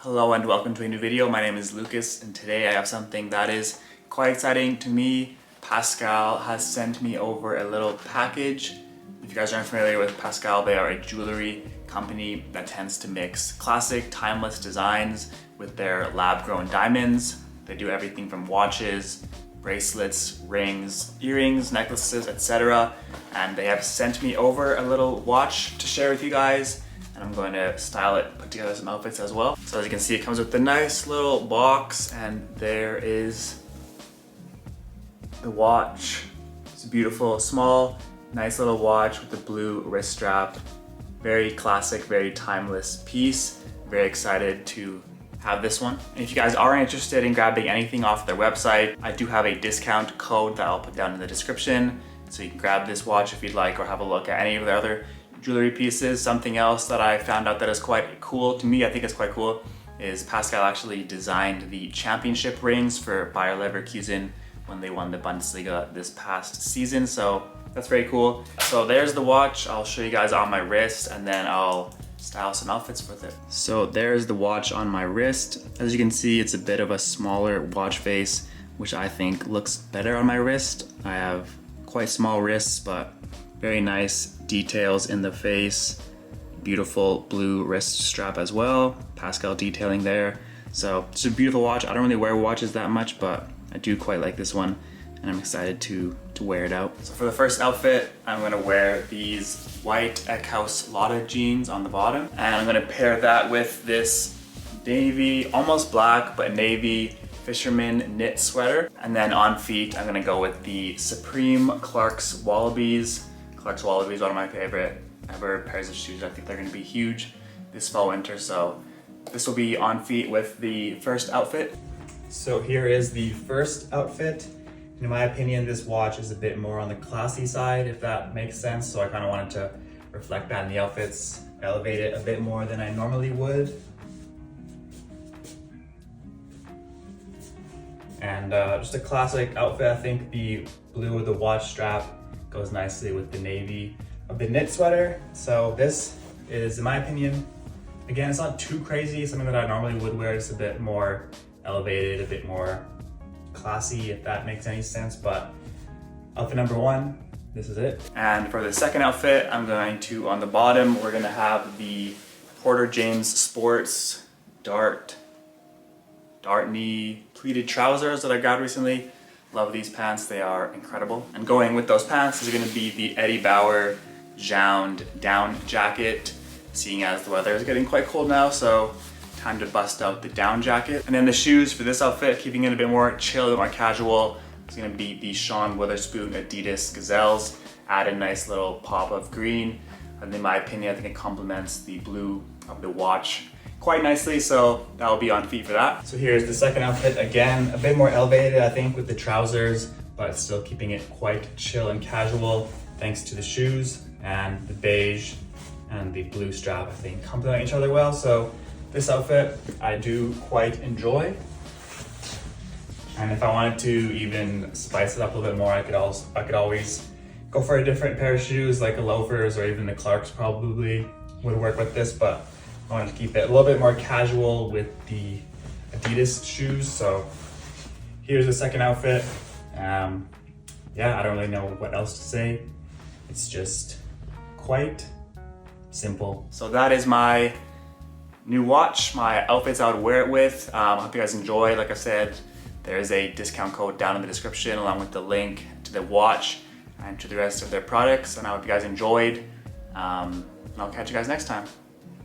Hello and welcome to a new video. My name is Lucas and today I have something that is quite exciting to me. Pascal has sent me over a little package. If you guys aren't familiar with Pascal, they are a jewelry company that tends to mix classic, timeless designs with their lab-grown diamonds. They do everything from watches, bracelets, rings, earrings, necklaces, etc. And they have sent me over a little watch to share with you guys. And I'm going to style it, put together some outfits as well. So as you can see, it comes with a nice little box and there is the watch. It's a beautiful, small, nice little watch with the blue wrist strap. Very classic, very timeless piece. Very excited to have this one. And if you guys are interested in grabbing anything off their website, I do have a discount code that I'll put down in the description. So you can grab this watch if you'd like or have a look at any of the other jewelry pieces. Something else that I found out that is quite cool to me, I think it's quite cool, is Pascal actually designed the championship rings for Bayer Leverkusen when they won the Bundesliga this past season. So that's very cool. So there's the watch. I'll show you guys on my wrist and then I'll style some outfits with it. So there's the watch on my wrist. As you can see, it's a bit of a smaller watch face, which I think looks better on my wrist. I have quite small wrists, but very nice details in the face. Beautiful blue wrist strap as well. Pascal detailing there. So it's a beautiful watch. I don't really wear watches that much, but I do quite like this one and I'm excited to wear it out. So for the first outfit, I'm gonna wear these white Eckhouse Lotta jeans on the bottom. And I'm gonna pair that with this navy, almost black, but navy fisherman knit sweater. And then on feet, I'm gonna go with the Supreme Clark's Wallabies. Clark's Wallabies, one of my favorite ever pairs of shoes. I think they're gonna be huge this fall winter. So this will be on feet with the first outfit. So here is the first outfit. In my opinion, this watch is a bit more on the classy side, if that makes sense. So I kind of wanted to reflect that in the outfits, elevate it a bit more than I normally would. And just a classic outfit. I think the blue of the watch strap goes nicely with the navy of the knit sweater. So this is, in my opinion, again, it's not too crazy. Something that I normally would wear. It's a bit more elevated, a bit more classy, if that makes any sense. But outfit number one, this is it. And for the second outfit, I'm going to, on the bottom, we're gonna have the Porter James Sports Dart knee pleated trousers that I got recently. Love these pants, they are incredible. And going with those pants is gonna be the Eddie Bauer Jound down jacket, seeing as the weather is getting quite cold now, so time to bust out the down jacket. And then the shoes for this outfit, keeping it a bit more chill, a bit more casual, it's gonna be the Sean Wotherspoon Adidas Gazelles. Add a nice little pop of green. And in my opinion, I think it complements the blue of the watch quite nicely, so that will be on feet for that. So here's the second outfit. Again, a bit more elevated, I think, with the trousers, but still keeping it quite chill and casual, thanks to the shoes and the beige and the blue strap, I think, complement each other well. So this outfit I do quite enjoy. And if I wanted to even spice it up a little bit more, I could always go for a different pair of shoes, like a loafers, or even the Clarks probably would work with this, but I wanted to keep it a little bit more casual with the Adidas shoes. So here's the second outfit. Yeah, I don't really know what else to say. It's just quite simple. So that is my new watch, my outfits I would wear it with. I hope you guys enjoy. Like I said, there's a discount code down in the description along with the link to the watch and to the rest of their products. And I hope you guys enjoyed. And I'll catch you guys next time.